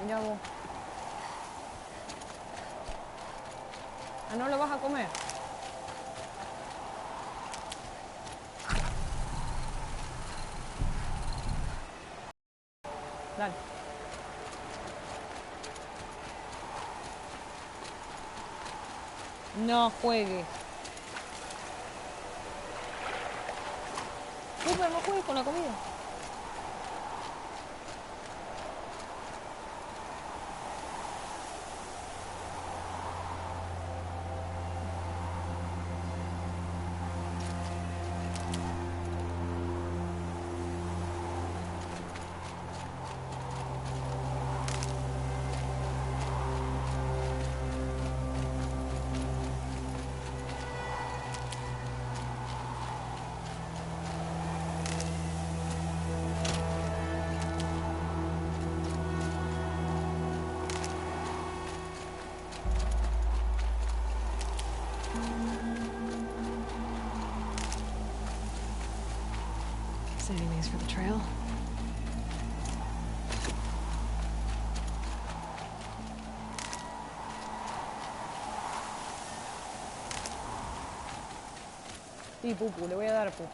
Mira vos. Ah, ¿no lo vas a comer? Dale. No juegues. Pero no juegues con la comida. Saving these for the trail. Sí, pupu, le voy a dar pupu.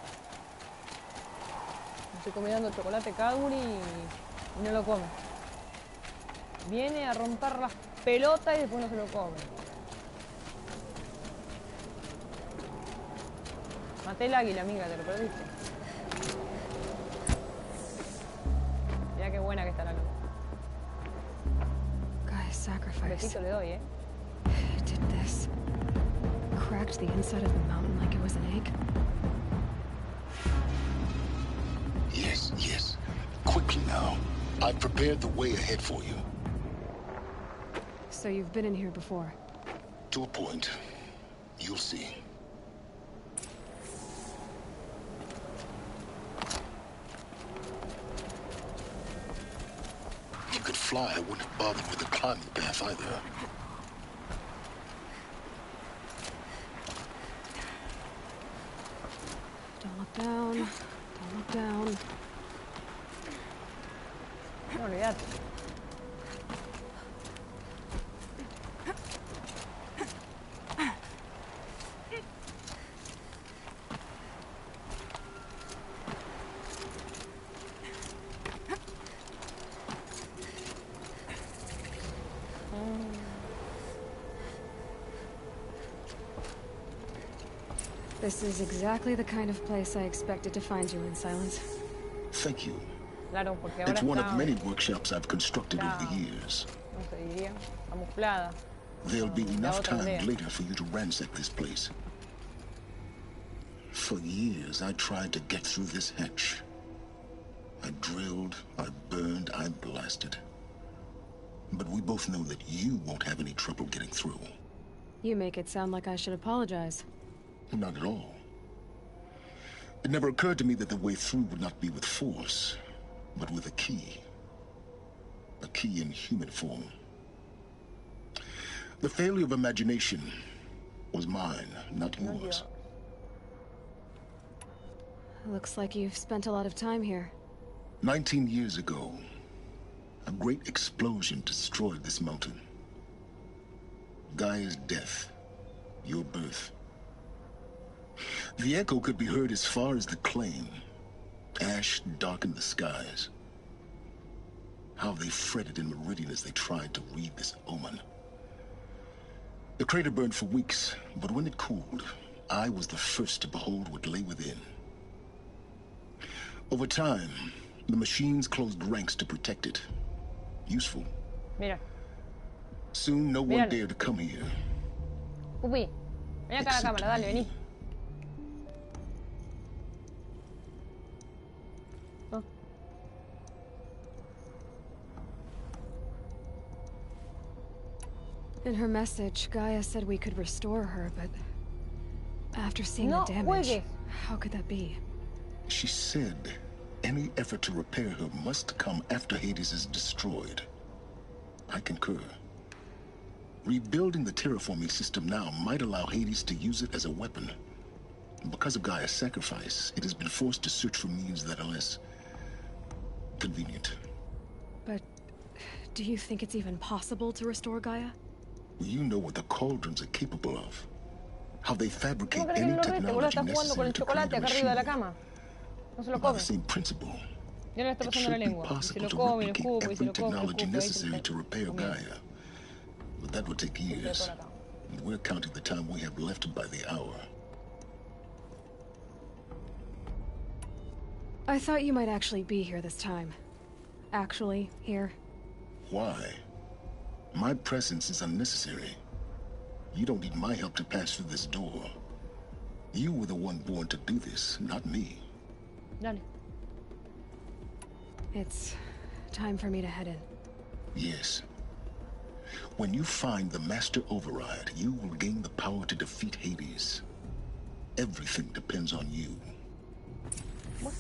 Estoy comiendo chocolate Cadbury y no lo come. Viene a romper las pelotas y después no se lo come. Maté el águila, amiga, te lo perdiste. Mirá qué buena que está la luz. Guy's sacrifice. Un besito le doy, He did this. Cracked the inside of the mountain like it was an egg. Yes, yes. Quickly now. I've prepared the way ahead for you. So you've been in here before? To a point. You'll see. If you could fly, I wouldn't have bothered with the climbing path either. Don't look down. Don't look down. No, olvidate. This is exactly the kind of place I expected to find you in, Silence. Thank you. Claro, porque ahora It's one está, of many workshops I've constructed over the years. ¿cómo se diría? Camuflada. There'll be enough otra time aldea. later for you to ransack this place. For years, I tried to get through this hatch. I drilled, I burned, I blasted. But we both know that you won't have any trouble getting through. You make it sound like I should apologize. Not at all. It never occurred to me that the way through would not be with force, but with a key. A key in human form. The failure of imagination was mine, not yours. Looks like you've spent a lot of time here. 19 years ago, a great explosion destroyed this mountain. Gaia's death, your birth. The echo could be heard as far as the claim. Ash darkened the skies. How they fretted in Meridian as they tried to read this omen. The crater burned for weeks, but when it cooled, I was the first to behold what lay within. Over time, the machines closed ranks to protect it. Useful. Mira. Soon, no one dared to come here. Pupi, ven acá a la cámara, dale, vení. Oh. In her message, Gaia said we could restore her, but after seeing the damage, how could that be? She said any effort to repair her must come after Hades is destroyed. I concur. Rebuilding the terraforming system now might allow Hades to use it as a weapon. Because of Gaia's sacrifice, it has been forced to search for means that are less convenient. But Do you think it's even possible to restore Gaia? You know what the cauldrons are capable of. How they fabricate ¿Cómo crees que any no lo rete? Boludo, technology está jugando con necessary el to create chocolate a acá arriba de la machine. cama. No se lo By the come. same principle, Ya le está it pasando la should be lengua. Y se possible lo to come, y lo replicate escupe, y se every lo come, y lo technology escupe. Ahí se lo necessary está to repair comiendo. Gaia. But that will take years. And we're counting the time we have left by the hour. I thought you might actually be here this time. Actually, here. Why? My presence is unnecessary. You don't need my help to pass through this door. You were the one born to do this, not me. Dale. It's time for me to head in. Yes. When you find the Master Override, you will gain the power to defeat Hades. Everything depends on you. What?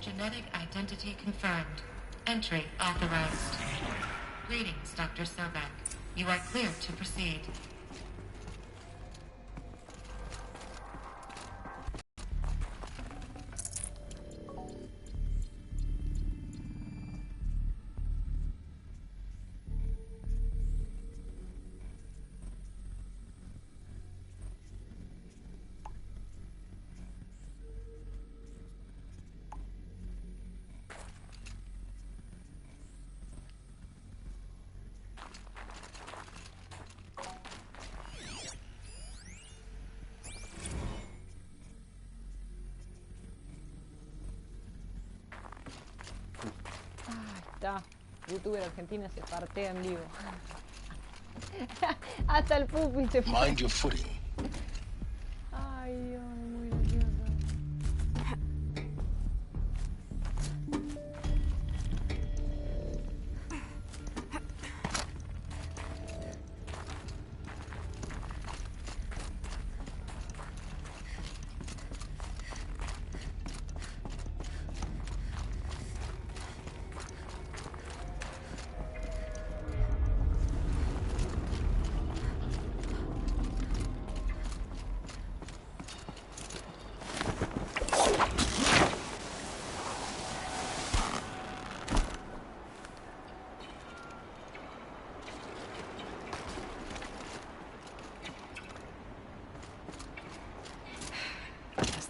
Genetic identity confirmed. Entry authorized. Greetings, Dr. Sobek. You are cleared to proceed. YouTuber Argentina se partea en vivo. Hasta el pupi se fue. Mind your footing. Ay, Dios, muy gracioso.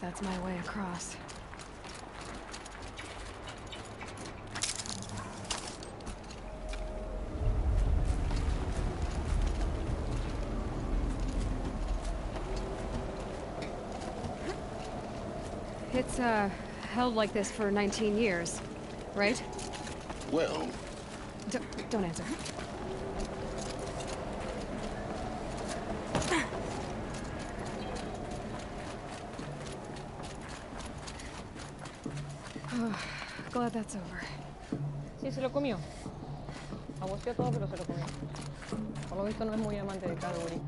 That's my way across. It's, held like this for 19 years, right? Well... Don't answer. Glad that's over. Sí, se lo comió. Aguasteó todo, pero se lo comió. Por lo visto no es muy amante de Calgary.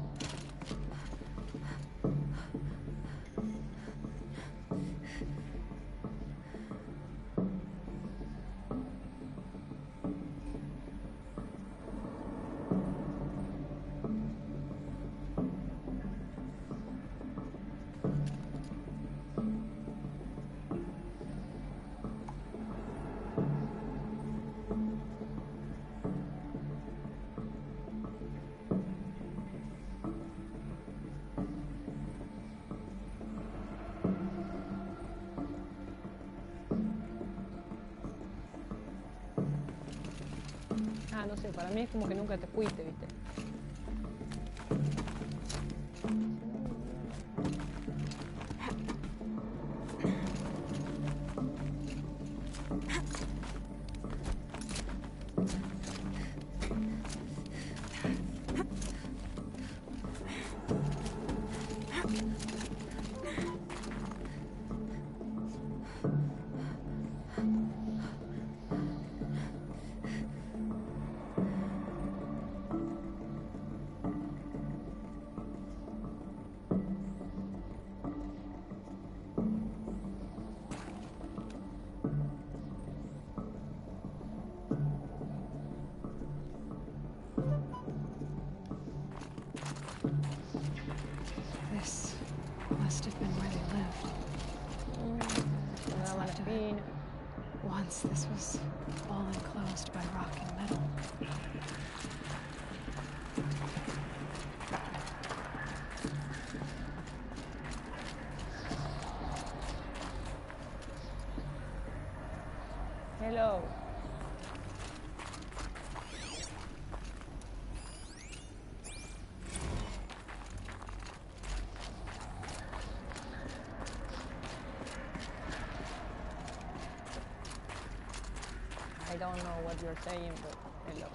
No sé, para mí es como que nunca te fuiste, ¿viste? been. Once this was all enclosed by rock and metal. Hello. I don't know what you're saying, but hello.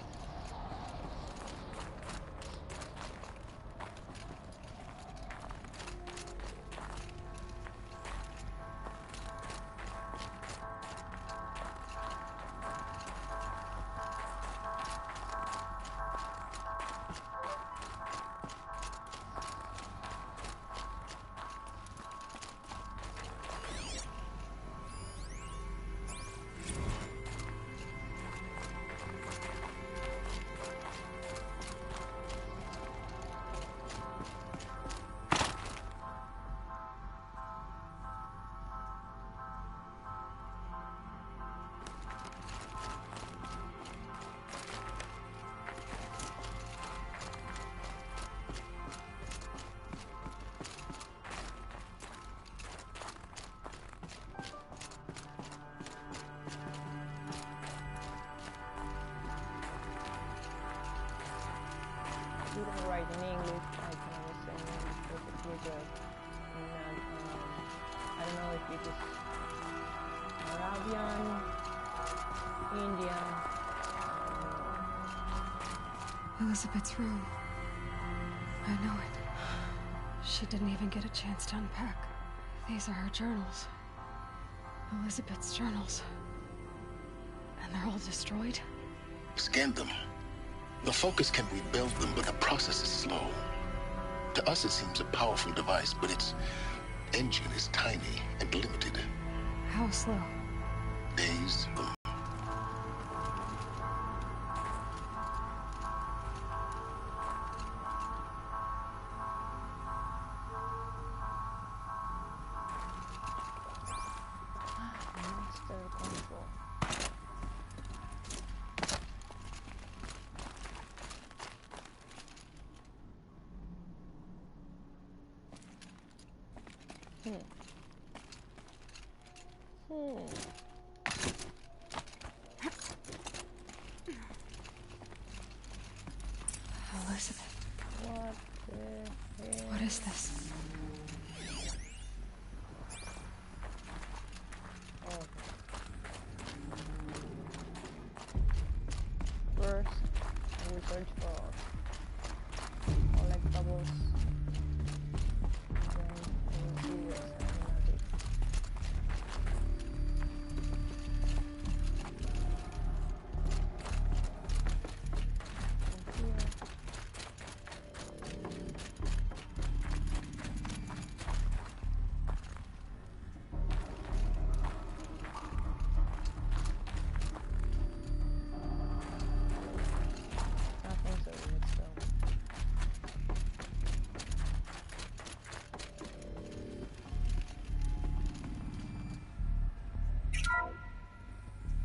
Didn't write in English, I can understand English perfectly good. And I don't know if it is Arabian, Indian. Elizabeth's room. I know it. She didn't even get a chance to unpack. These are her journals. Elizabeth's journals. And they're all destroyed? Scan them. The Focus can rebuild them, but the process is slow. To us, it seems a powerful device, but its engine is tiny and limited. How slow? Days. Master control. Elizabeth. What the hell? What is this? Oh. First, I will search for collectibles. Then I will see what's happening.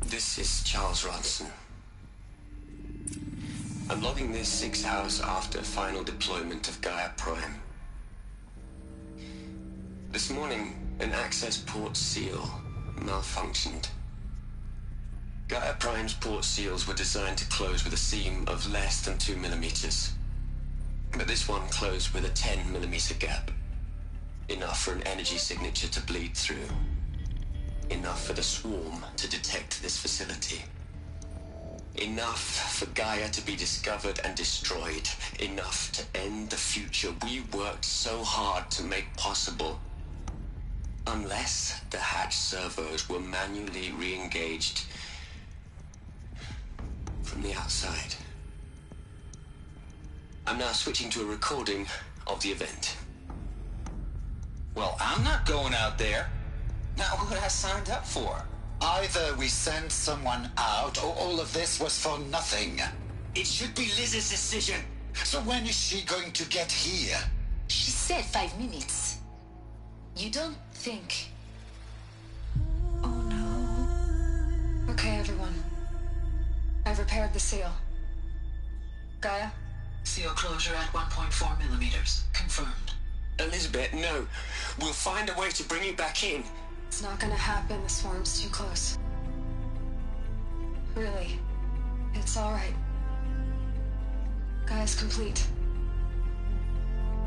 This is Charles Ronson. I'm logging this 6 hours after final deployment of Gaia Prime. This morning, an access port seal malfunctioned. Gaia Prime's port seals were designed to close with a seam of less than 2 millimeters. But this one closed with a 10 millimeter gap. Enough for an energy signature to bleed through. Enough for the swarm to detect this facility. Enough for Gaia to be discovered and destroyed. Enough to end the future we worked so hard to make possible. Unless the hatch servos were manually re-engaged from the outside. I'm now switching to a recording of the event. Well, I'm not going out there. Now, what I signed up for? Either we send someone out, or all of this was for nothing. It should be Liz's decision. So when is she going to get here? She said 5 minutes. You don't think... Oh no. repaired the seal. Gaia? Seal closure at 1.4 millimeters. Confirmed. Elizabeth, no. We'll find a way to bring you back in. It's not gonna happen. The swarm's too close. Really. It's alright. Gaia's complete.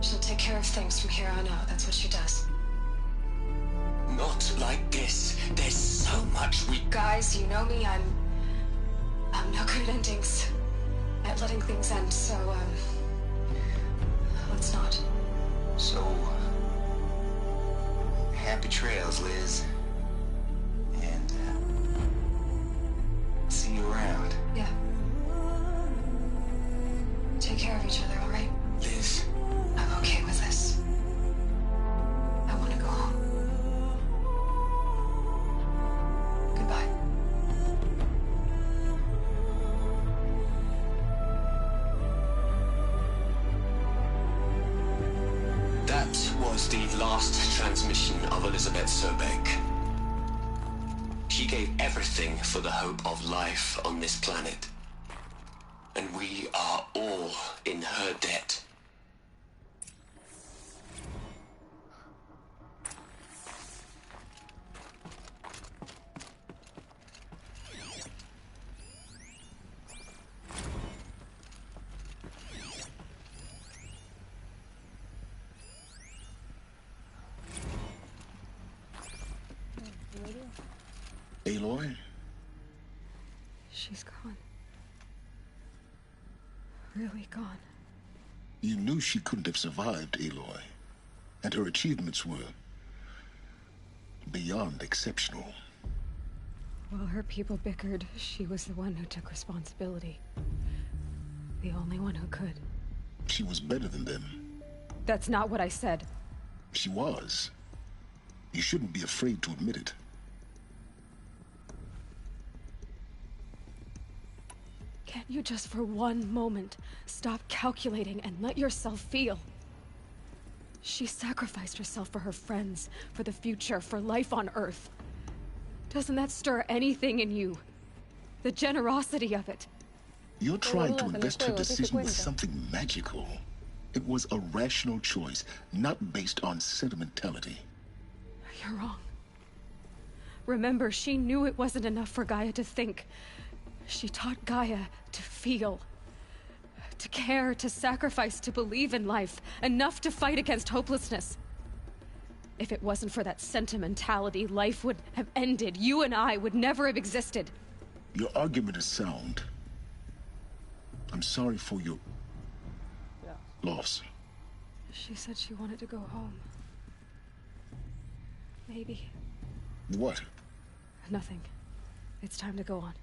She'll take care of things from here on out. That's what she does. Not like this. There's so much we... Guys, you know me. I'm no good at endings. At letting things end, so, let's not. So, happy trails, Liz. And, see you around. Yeah. Take care of each other, alright? Liz. I'm okay with this. I want to go home. Goodbye. That was the last transmission of Elizabeth Sobeck. She gave everything for the hope of life on this planet. And we are all in her debt. Aloy? She's gone. Really gone. You knew she couldn't have survived, Aloy. And her achievements were beyond exceptional. While her people bickered, she was the one who took responsibility. The only one who could. She was better than them. That's not what I said. She was. You shouldn't be afraid to admit it. Can't you just for one moment stop calculating and let yourself feel? She sacrificed herself for her friends, for the future, for life on Earth. Doesn't that stir anything in you? The generosity of it. You're trying to invest her decision with something magical. It was a rational choice, not based on sentimentality. You're wrong. Remember, she knew it wasn't enough for Gaia to think. She taught Gaia to feel. To care, to sacrifice, to believe in life. Enough to fight against hopelessness. If it wasn't for that sentimentality, life would have ended. You and I would never have existed. Your argument is sound. I'm sorry for your loss. She said she wanted to go home. Maybe. What? Nothing. It's time to go on.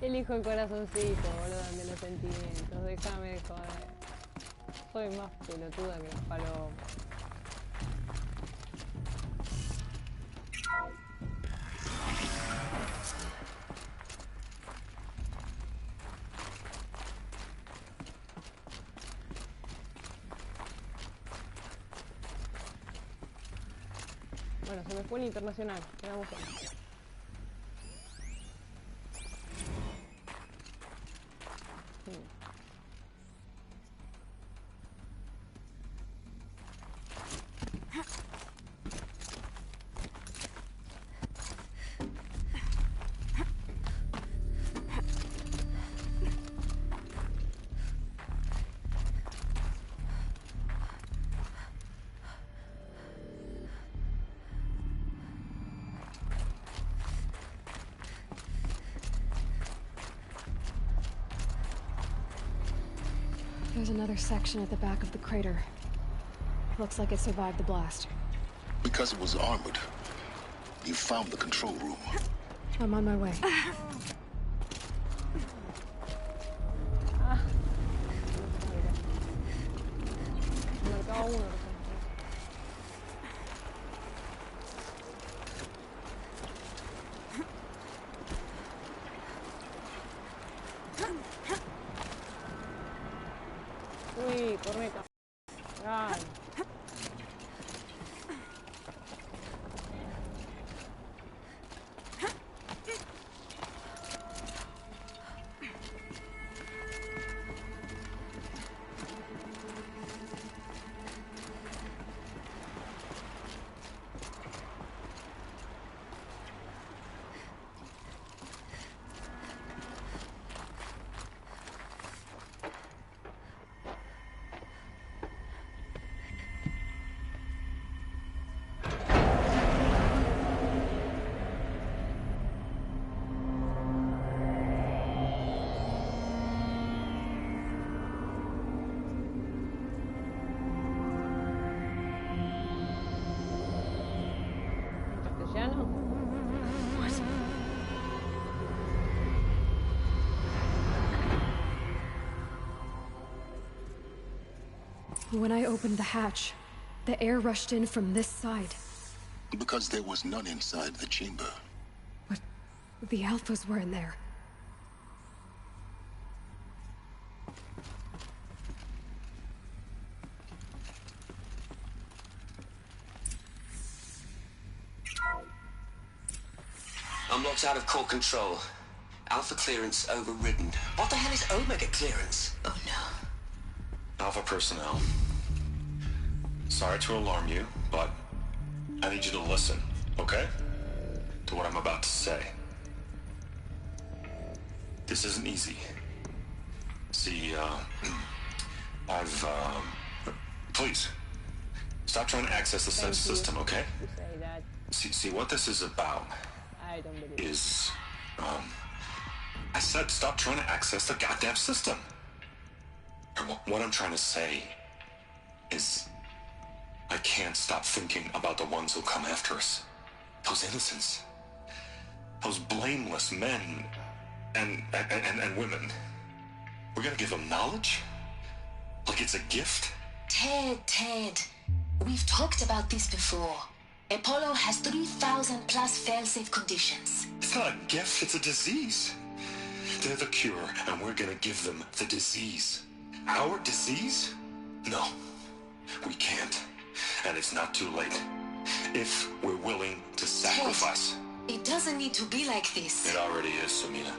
Elijo el corazoncito, boludo, de los sentimientos. Déjame de joder. Soy más pelotuda que los palomos. Bueno, se me fue el internacional. Quedamos ahí. There's another section at the back of the crater. Looks like it survived the blast. Because it was armored. You found the control room. I'm on my way. Marcaba uno. Uy, corneta. Ay. When I opened the hatch, the air rushed in from this side. Because there was none inside the chamber. But the Alphas were in there. I'm locked out of core control. Alpha clearance overridden. What the hell is Omega clearance? Oh no. Alpha personnel. Sorry to alarm you, but I need you to listen, okay? To what I'm about to say. This isn't easy. See, please, stop trying to access the sense system, okay? Say that. See, what this is about I don't believe it. is, I said stop trying to access the goddamn system. And what I'm trying to say is I can't stop thinking about the ones who come after us. Those innocents. Those blameless men and women. We're gonna give them knowledge? Like it's a gift? Ted. We've talked about this before. Apollo has 3,000 plus fail-safe conditions. It's not a gift, it's a disease. They're the cure, and we're gonna give them the disease. Our disease? No, we can't. And it's not too late. If we're willing to sacrifice. Ted, it doesn't need to be like this. It already is, Samina.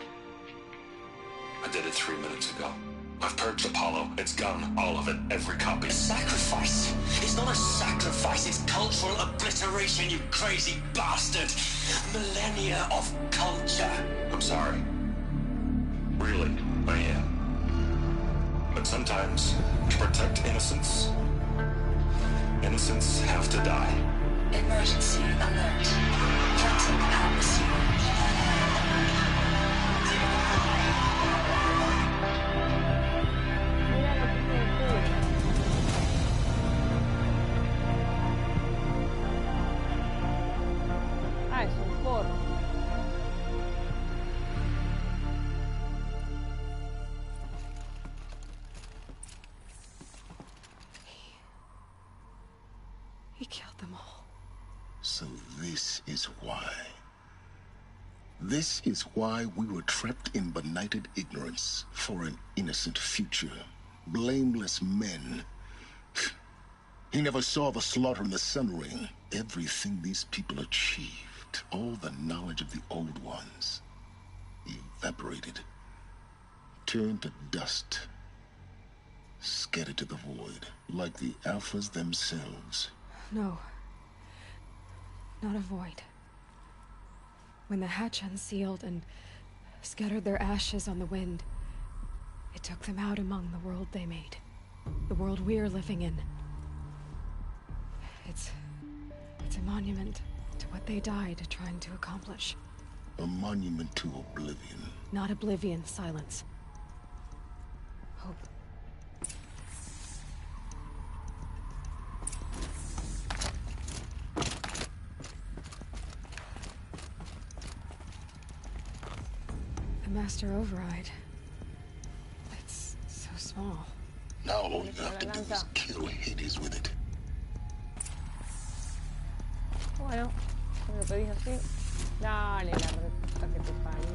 I did it 3 minutes ago. I've purged Apollo. It's gone. All of it. Every copy. A sacrifice? It's not a sacrifice. It's cultural obliteration, you crazy bastard. Millennia of culture. I'm sorry. Really, I am. But sometimes, to protect innocence, innocents have to die. Emergency alert. Planting atmosphere. Es un forro. He killed them all. So this is why. This is why we were trapped in benighted ignorance for an innocent future. Blameless men. He never saw the slaughter in the Sun Ring. Everything these people achieved, all the knowledge of the old ones, evaporated, turned to dust, scattered to the void, like the Alphas themselves. No. Not a void. When the hatch unsealed and scattered their ashes on the wind, it took them out among the world they made. The world we're living in. It's a monument to what they died trying to accomplish. A monument to oblivion. Not oblivion, silence. Hope. The Master Override. It's so small. Now all you have to do is kill Hades with it. Bueno, si me lo pedís así. Dale, la respuesta que te parió.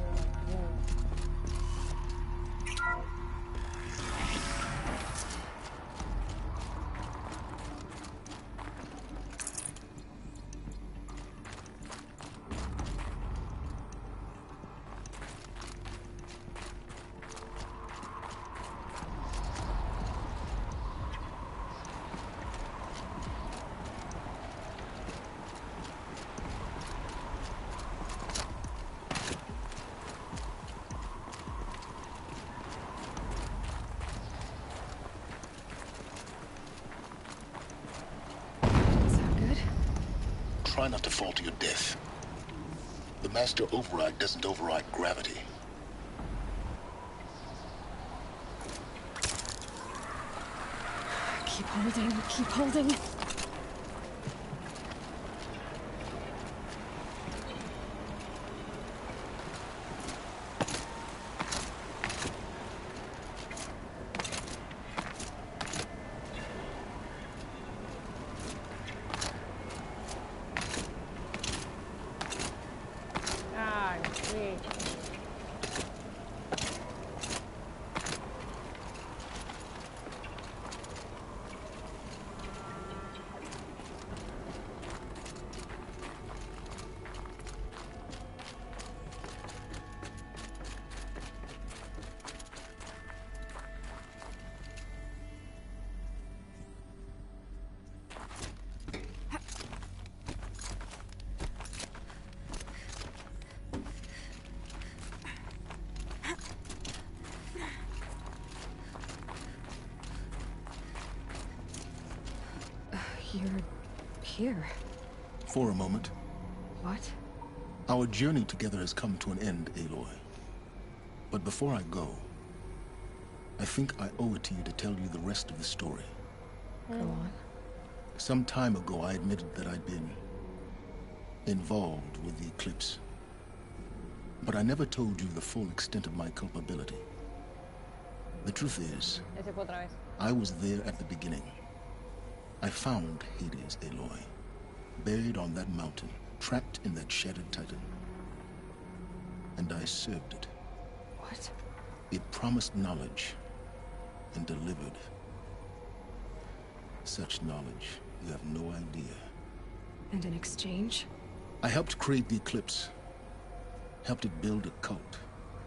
Try not to fall to your death. The Master Override doesn't override gravity. Keep holding, keep holding. You're here. For a moment. What? Our journey together has come to an end, Aloy. But before I go, I think I owe it to you to tell you the rest of the story. Go on. Some time ago, I admitted that I'd been involved with the eclipse. But I never told you the full extent of my culpability. The truth is, I was there at the beginning. I found Hades, Aloy, buried on that mountain, trapped in that shattered titan. And I served it. What? It promised knowledge and delivered. Such knowledge, you have no idea. And in exchange? I helped create the eclipse. Helped it build a cult,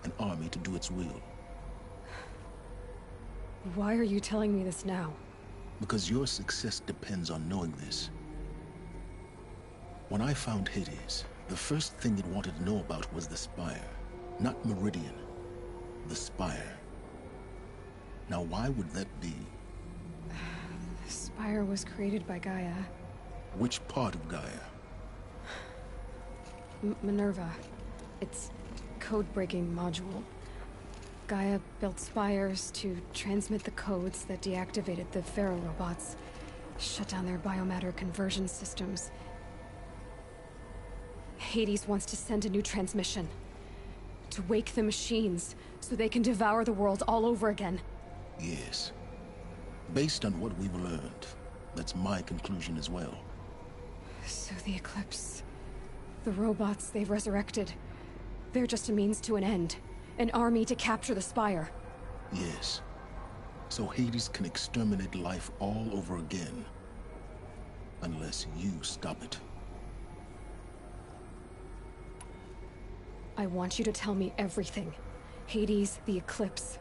an army to do its will. Why are you telling me this now? Because your success depends on knowing this. When I found Hades, the first thing it wanted to know about was the Spire. Not Meridian. The Spire. Now why would that be? The Spire was created by Gaia. Which part of Gaia? Minerva. Its code-breaking module. Gaia built spires to transmit the codes that deactivated the Pharaoh robots, shut down their biomatter conversion systems. Hades wants to send a new transmission. To wake the machines, so they can devour the world all over again. Yes. Based on what we've learned, that's my conclusion as well. So the Eclipse... the robots they've resurrected... they're just a means to an end. An army to capture the Spire. Yes. So Hades can exterminate life all over again. Unless you stop it. I want you to tell me everything. Hades, the Eclipse.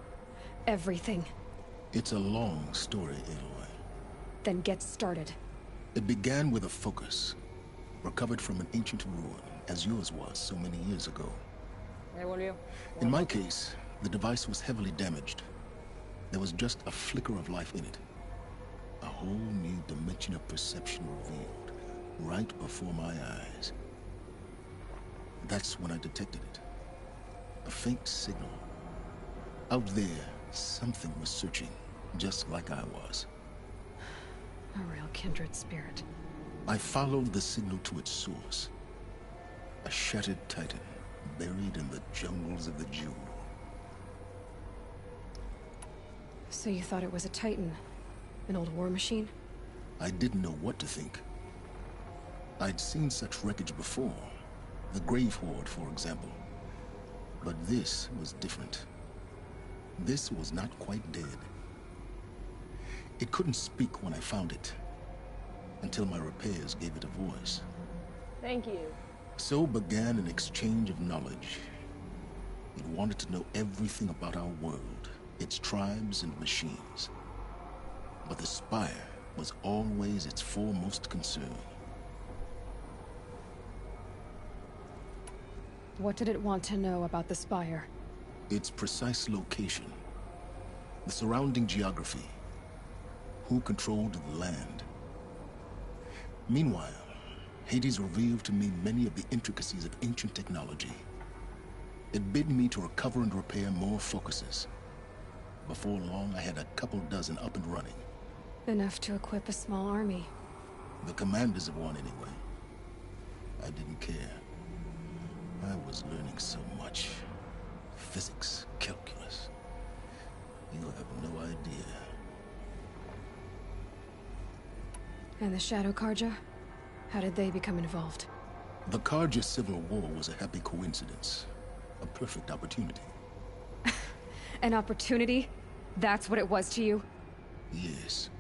Everything. It's a long story, Aloy. Then get started. It began with a focus. Recovered from an ancient ruin, as yours was so many years ago. In my case, the device was heavily damaged. There was just a flicker of life in it. A whole new dimension of perception revealed, right before my eyes. That's when I detected it. A faint signal. Out there, something was searching, just like I was. A real kindred spirit. I followed the signal to its source. A shattered titan, buried in the jungles of the Jewel. So you thought it was a titan? An old war machine? I didn't know what to think. I'd seen such wreckage before. The Grave Horde, for example. But this was different. This was not quite dead. It couldn't speak when I found it, until my repairs gave it a voice. Thank you. So began an exchange of knowledge. It wanted to know everything about our world, its tribes and machines. But the Spire was always its foremost concern. What did it want to know about the Spire? Its precise location, the surrounding geography, who controlled the land. Meanwhile, Hades revealed to me many of the intricacies of ancient technology. It bid me to recover and repair more focuses. Before long, I had a couple dozen up and running. Enough to equip a small army. The commanders of one, anyway. I didn't care. I was learning so much. Physics, calculus. You have no idea. And the Shadow Karja? How did they become involved? The Karja Civil War was a happy coincidence. A perfect opportunity. An opportunity? That's what it was to you? Yes.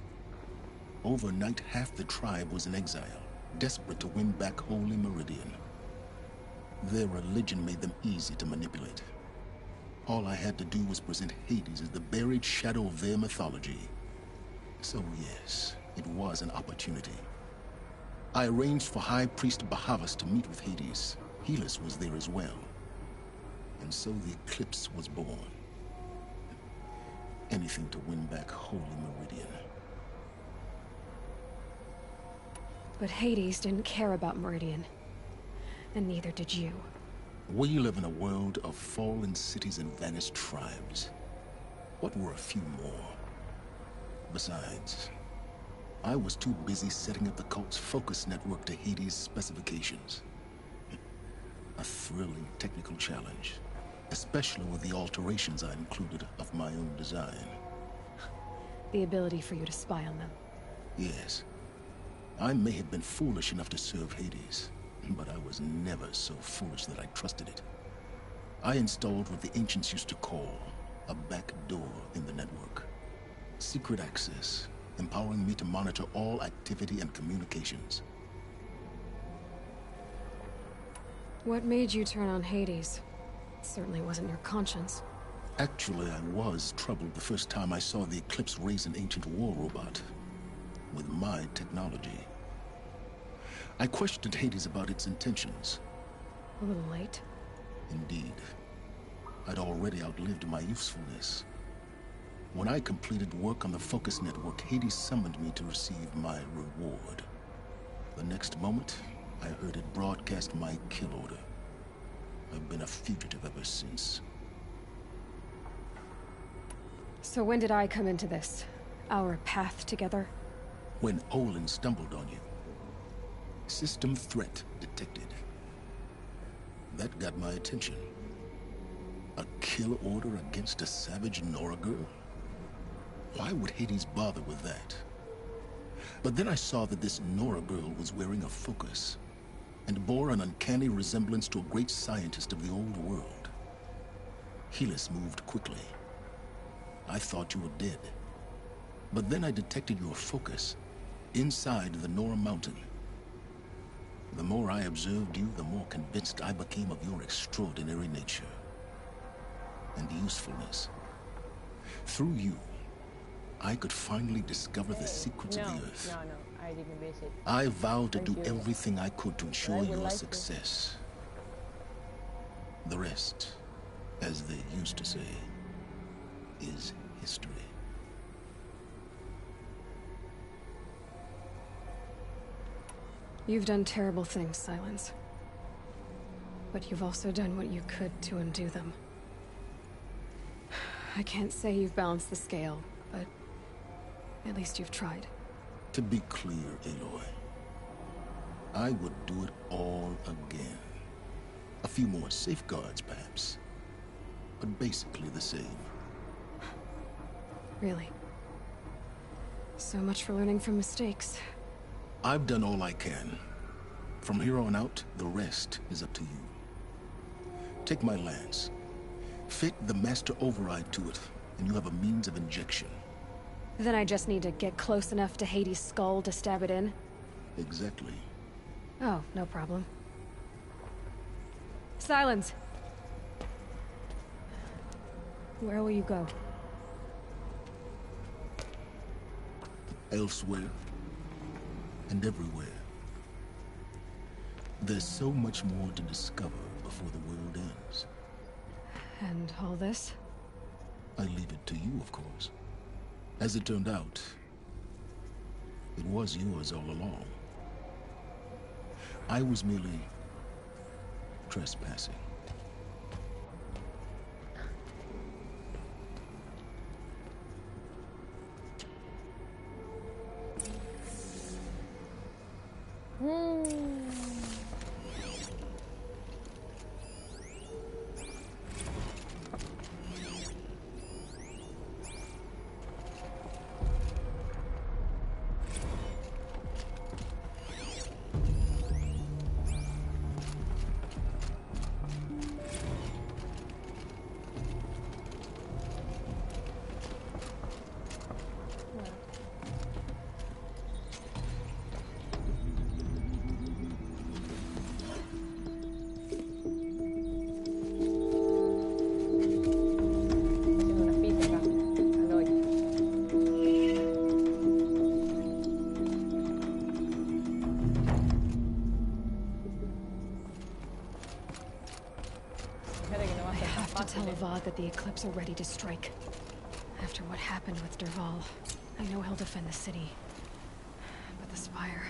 Overnight, half the tribe was in exile, desperate to win back Holy Meridian. Their religion made them easy to manipulate. All I had to do was present Hades as the buried shadow of their mythology. So yes, it was an opportunity. I arranged for High Priest Bahavas to meet with Hades. Helis was there as well. And so the Eclipse was born. Anything to win back Holy Meridian. But Hades didn't care about Meridian. And neither did you. We live in a world of fallen cities and vanished tribes. What were a few more? Besides, I was too busy setting up the cult's focus network to Hades' specifications. A thrilling technical challenge, especially with the alterations I included of my own design. The ability for you to spy on them. Yes. I may have been foolish enough to serve Hades, but I was never so foolish that I trusted it. I installed what the ancients used to call a back door in the network. Secret access, empowering me to monitor all activity and communications. What made you turn on Hades? It certainly wasn't your conscience. Actually, I was troubled the first time I saw the Eclipse raise an ancient war robot with my technology. I questioned Hades about its intentions. A little late. Indeed. I'd already outlived my usefulness. When I completed work on the Focus Network, Hades summoned me to receive my reward. The next moment, I heard it broadcast my kill order. I've been a fugitive ever since. So when did I come into this? Our path together? When Olin stumbled on you. System threat detected. That got my attention. A kill order against a savage Nora girl? Why would Hades bother with that? But then I saw that this Nora girl was wearing a focus, and bore an uncanny resemblance to a great scientist of the old world. Helis moved quickly. I thought you were dead. But then I detected your focus inside the Nora mountain. The more I observed you, the more convinced I became of your extraordinary nature and usefulness. Through you, I could finally discover the secrets of the Earth. No, I didn't miss it. I vowed to Thank do you. everything I could to ensure I would your like to. success. The rest, as they used to say, is history. You've done terrible things, Silence. But you've also done what you could to undo them. I can't say you've balanced the scale, but at least you've tried. To be clear, Aloy, I would do it all again. A few more safeguards, perhaps, but basically the same. Really. So much for learning from mistakes. I've done all I can. From here on out, the rest is up to you. Take my lance. Fit the master override to it, and you have a means of injection. Then I just need to get close enough to Hades' skull to stab it in? Exactly. Oh, no problem. Silence! Where will you go? Elsewhere. And everywhere. There's so much more to discover before the world ends. And all this? I leave it to you, of course. As it turned out, it was yours all along. I was merely trespassing. Haciendo una pizza acá. Aloy. Fíjate que no va a I ser tan have to fácil, tell Avad that the Eclipse are ready to strike. After what happened with Derval, I know he'll defend the city. But the Spire...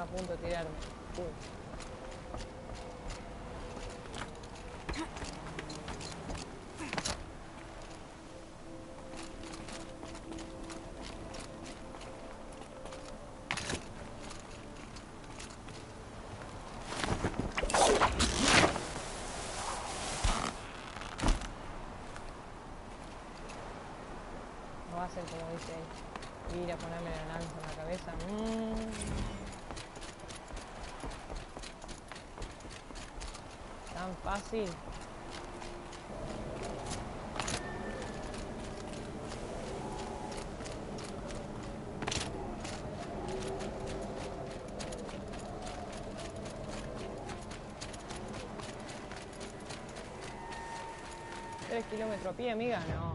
a punto de tirarme. Uy. No va a ser como dice ahí. Ir a ponerme la lanza en la cabeza. Tan fácil. ¿3 kilómetros a pie, amiga? No.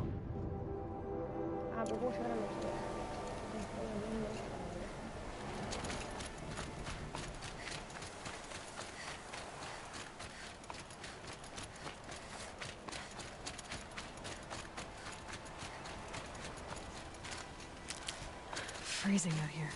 Ah, pero puedo llegar a los dos. Freezing out here.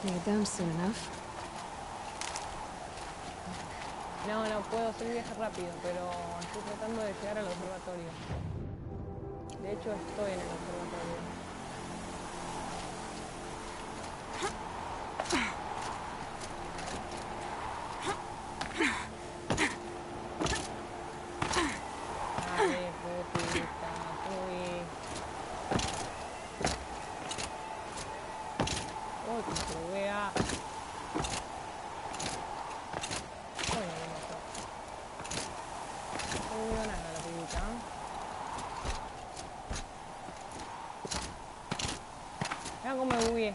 You get down soon enough. No, no puedo hacer viaje rápido, pero estoy tratando de llegar al observatorio. De hecho, estoy en el observatorio. Dale, putita, uy. Uy, que se lo vea. Uy, no me mató. No veo nada la pibita. Mira cómo me bugué.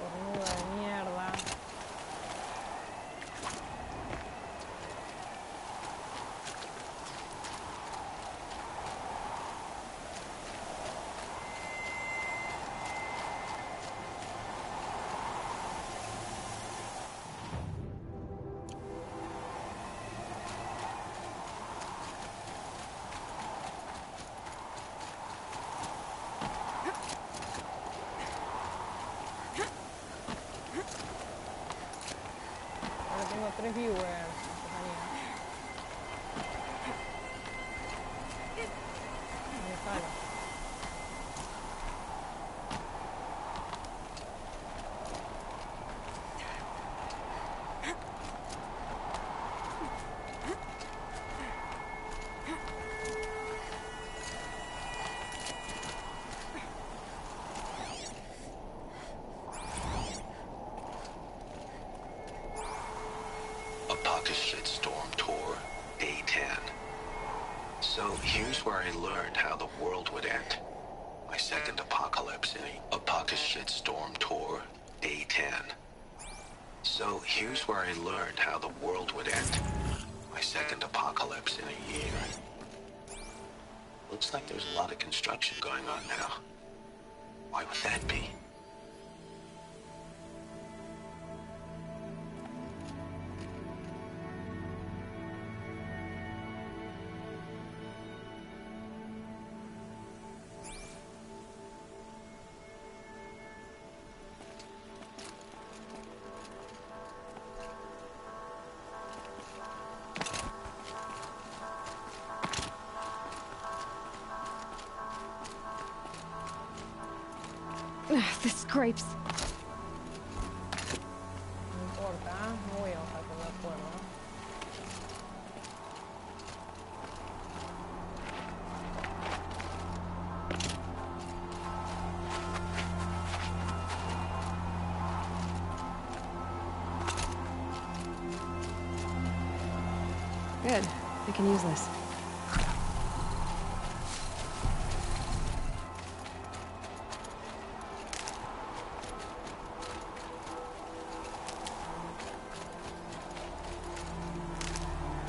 Cornuda de mierda. Ahora tengo 3 viewers. Me jalo. A pocket shitstorm tour, day 10. So here's where I learned how the world would end. My second apocalypse in a pocket shitstorm tour, day 10. So here's where I learned how the world would end. My second apocalypse in a year. Looks like there's a lot of construction going on now. Why would that be? grapes. No importa, no voy a bajar por la cuerda. Good. We can use this.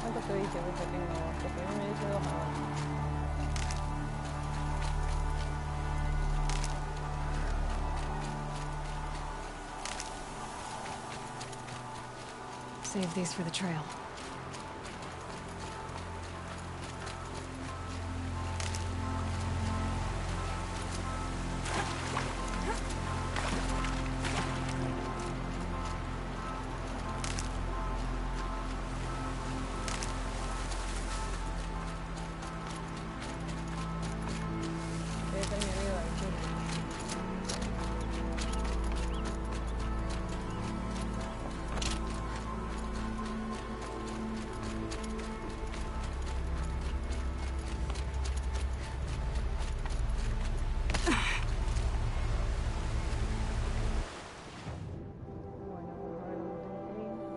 ¿Cuánto te dice que tengo? Porque no me dice 2 ahora. Save these for the trail. Debe ser mi amigo de aquí. Bueno, vamos a ver dónde tengo que ir.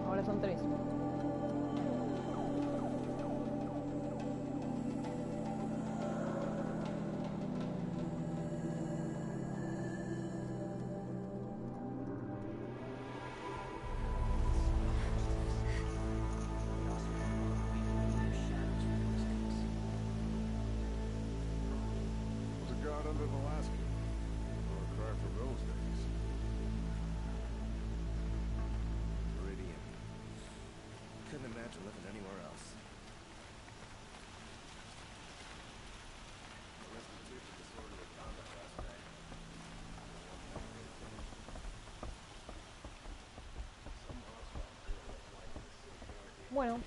Ahora son 3. Was a god under Alaska. Or a cry for those days. Meridian. Couldn't imagine living anywhere else. Bueno,